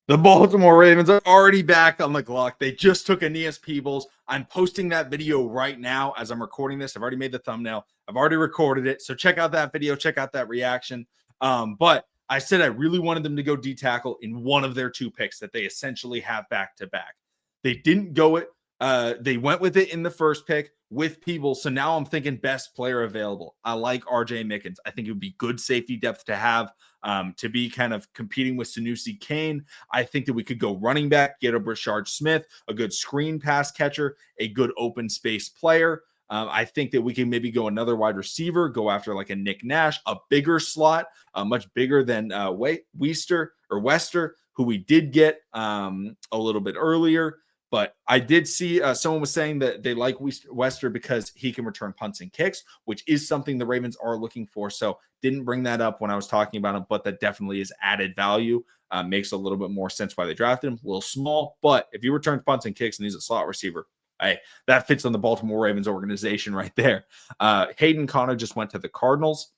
The Baltimore Ravens are already back on the clock. They just took Aeneas Peebles. I'm posting that video right now as I'm recording this. I've already made the thumbnail. I've already recorded it. So check out that video. Check out that reaction. But I said I really wanted them to go D tackle in one of their two picks that they essentially have back to back. They didn't go it. They went with it in the first pick with Peebles. So now I'm thinking best player available. I like RJ Mickens. I think it would be good safety depth to have to be kind of competing with Sanusi Kane. I think that we could go running back, get a Brashard Smith, a good screen pass catcher, a good open space player. I think that we can maybe go another wide receiver, go after like a Nick Nash, a bigger slot, much bigger than Wester, who we did get a little bit earlier. But I did see someone was saying that they like Wester because he can return punts and kicks, which is something the Ravens are looking for. So didn't bring that up when I was talking about him, but that definitely is added value. Makes a little bit more sense why they drafted him. A little small, but if he returns punts and kicks and he's a slot receiver, hey, that fits on the Baltimore Ravens organization right there. Hayden Connor just went to the Cardinals.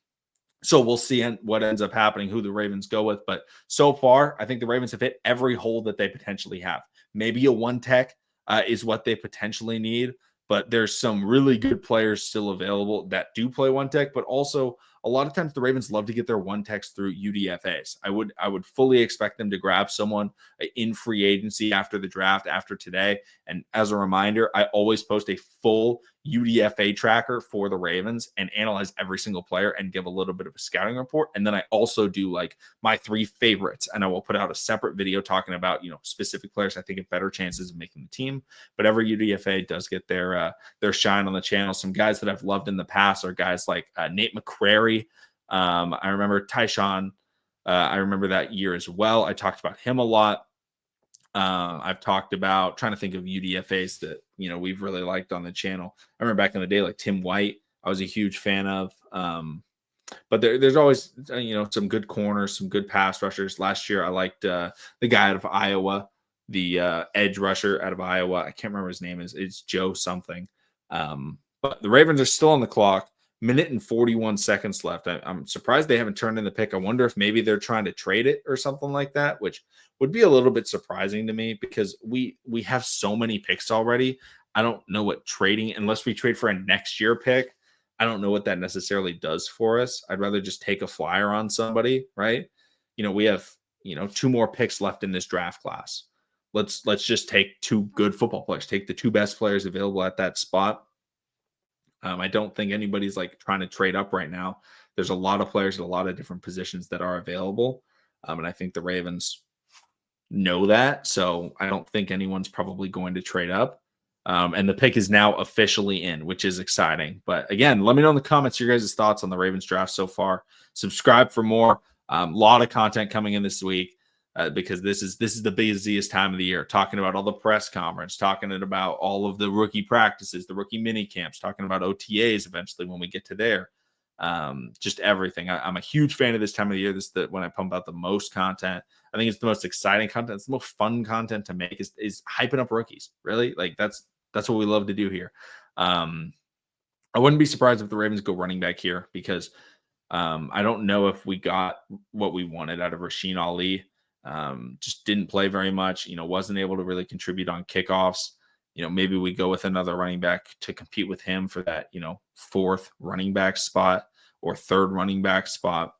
So we'll see what ends up happening, who the Ravens go with. But so far, I think the Ravens have hit every hole that they potentially have. Maybe a one tech is what they potentially need, but there's some really good players still available that do play one tech, but also a lot of times the Ravens love to get their one techs through UDFAs. I would fully expect them to grab someone in free agency after the draft, after today. And as a reminder, I always post a full UDFA tracker for the Ravens and analyze every single player and give a little bit of a scouting report. And then I also do like my 3 favorites, and I will put out a separate video talking about, specific players I think have better chances of making the team. But every UDFA does get their shine on the channel. Some guys that I've loved in the past are guys like Nate McCrary. I remember Tyshawn. I remember that year as well. I talked about him a lot. I've talked about trying to think of UDFAs that we've really liked on the channel. I remember back in the day, like Tim White, I was a huge fan of. But there's always some good corners, some good pass rushers. Last year, I liked the guy out of Iowa, the edge rusher out of Iowa. I can't remember his name. It's Joe something. But the Ravens are still on the clock. Minute and 41 seconds left. I'm surprised they haven't turned in the pick. I wonder if maybe they're trying to trade it or something like that, which would be a little bit surprising to me because we have so many picks already. I don't know what trading, unless we trade for a next year pick, I don't know what that necessarily does for us. I'd rather just take a flyer on somebody, right? We have 2 more picks left in this draft class. Let's just take 2 good football players. Take the 2 best players available at that spot. I don't think anybody's like trying to trade up right now. There's a lot of players at a lot of different positions that are available. And I think the Ravens know that. So I don't think anyone's probably going to trade up. And the pick is now officially in, which is exciting. But again, let me know in the comments your guys' thoughts on the Ravens draft so far. Subscribe for more. A lot of content coming in this week. Because this is the busiest time of the year, talking about all the press conference, talking about all of the rookie practices, the rookie mini camps, talking about OTAs eventually when we get to there. Just everything. I'm a huge fan of this time of the year. This is when I pump out the most content. I think it's the most exciting content. It's the most fun content to make is hyping up rookies. Really, like that's what we love to do here. I wouldn't be surprised if the Ravens go running back here because I don't know if we got what we wanted out of Rasheen Ali. Just didn't play very much, wasn't able to really contribute on kickoffs. Maybe we go with another running back to compete with him for that, 4th running back spot or 3rd running back spot,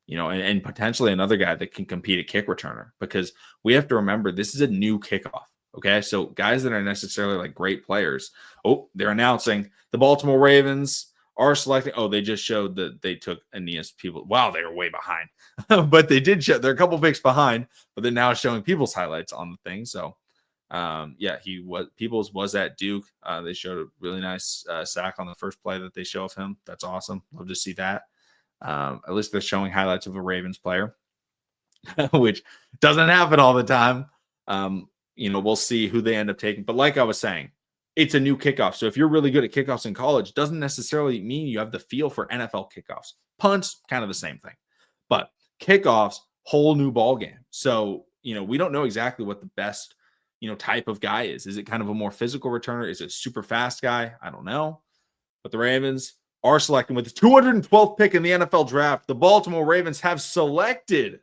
and potentially another guy that can compete at kick returner because we have to remember this is a new kickoff. Okay. So guys that are necessarily like great players. Oh, they're announcing the Baltimore Ravens are selecting. Oh, they just showed that they took Aeneas People. Wow, they were way behind. But they did show they're a couple picks behind, but they're now showing people's highlights on the thing. So Peoples was at Duke. They showed a really nice sack on the first play that they show of him. That's awesome. Love to see that. At least they're showing highlights of a Ravens player, which doesn't happen all the time. We'll see who they end up taking. But like I was saying, it's a new kickoff. So if you're really good at kickoffs in college, doesn't necessarily mean you have the feel for NFL kickoffs. Punts, kind of the same thing. But kickoffs, whole new ball game. So, we don't know exactly what the best, type of guy is. Is it kind of a more physical returner? Is it a super fast guy? I don't know. But the Ravens are selecting with the 212th pick in the NFL draft. The Baltimore Ravens have selected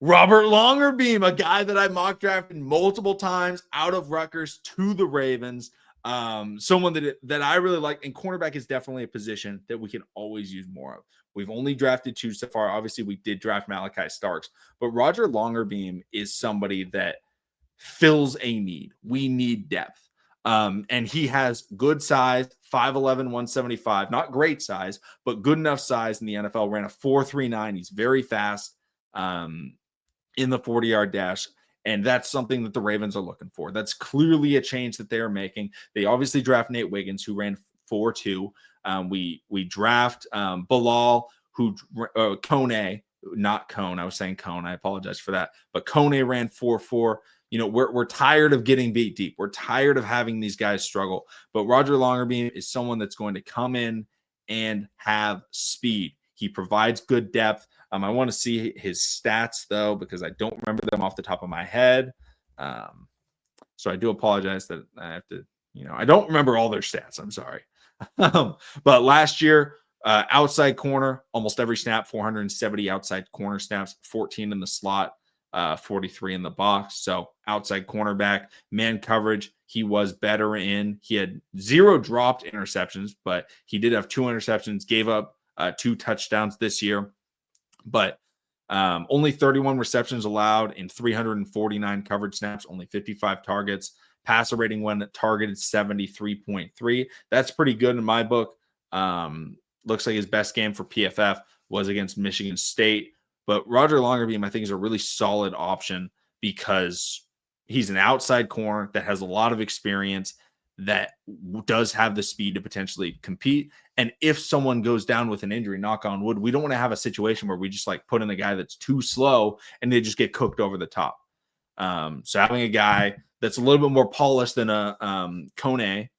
Robert Longerbeam, a guy that I mock drafted multiple times out of Rutgers to the Ravens. Someone that I really like, and cornerback is definitely a position that we can always use more of. We've only drafted 2 so far. Obviously, we did draft Malachi Starks, but Roger Longerbeam is somebody that fills a need. We need depth. And he has good size, 5'11, 175. Not great size, but good enough size in the NFL. Ran a 4.39. He's very fast. In the 40-yard dash. And that's something that the Ravens are looking for. That's clearly a change that they are making. They obviously draft Nate Wiggins, who ran 4.2. We draft Bilal, who Kone, not Cone. I was saying Cone. I apologize for that. But Kone ran 4.4. You know, we're tired of getting beat deep. We're tired of having these guys struggle. But Roger Longerbeam is someone that's going to come in and have speed. He provides good depth. I want to see his stats, though, because I don't remember them off the top of my head. So I do apologize that I have to, I don't remember all their stats. I'm sorry. But last year, outside corner, almost every snap, 470 outside corner snaps, 14 in the slot, 43 in the box. So outside cornerback, man coverage, he was better in. He had 0 dropped interceptions, but he did have 2 interceptions, gave up 2 touchdowns this year. But only 31 receptions allowed in 349 coverage snaps, only 55 targets. Passer rating when targeted 73.3. That's pretty good in my book. Looks like his best game for PFF was against Michigan State. But Roger Longerbeam, I think, is a really solid option because he's an outside corner that has a lot of experience, that does have the speed to potentially compete. And if someone goes down with an injury, knock on wood, we don't want to have a situation where we just like put in a guy that's too slow and they just get cooked over the top. So having a guy that's a little bit more polished than a Kone,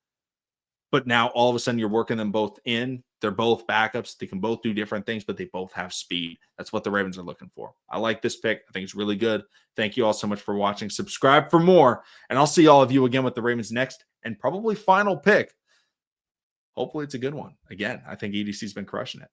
but now all of a sudden you're working them both in. They're both backups. They can both do different things, but they both have speed. That's what the Ravens are looking for. I like this pick. I think it's really good. Thank you all so much for watching. Subscribe for more, and I'll see all of you again with the Ravens next and probably final pick. Hopefully it's a good one. Again, I think EDC's been crushing it.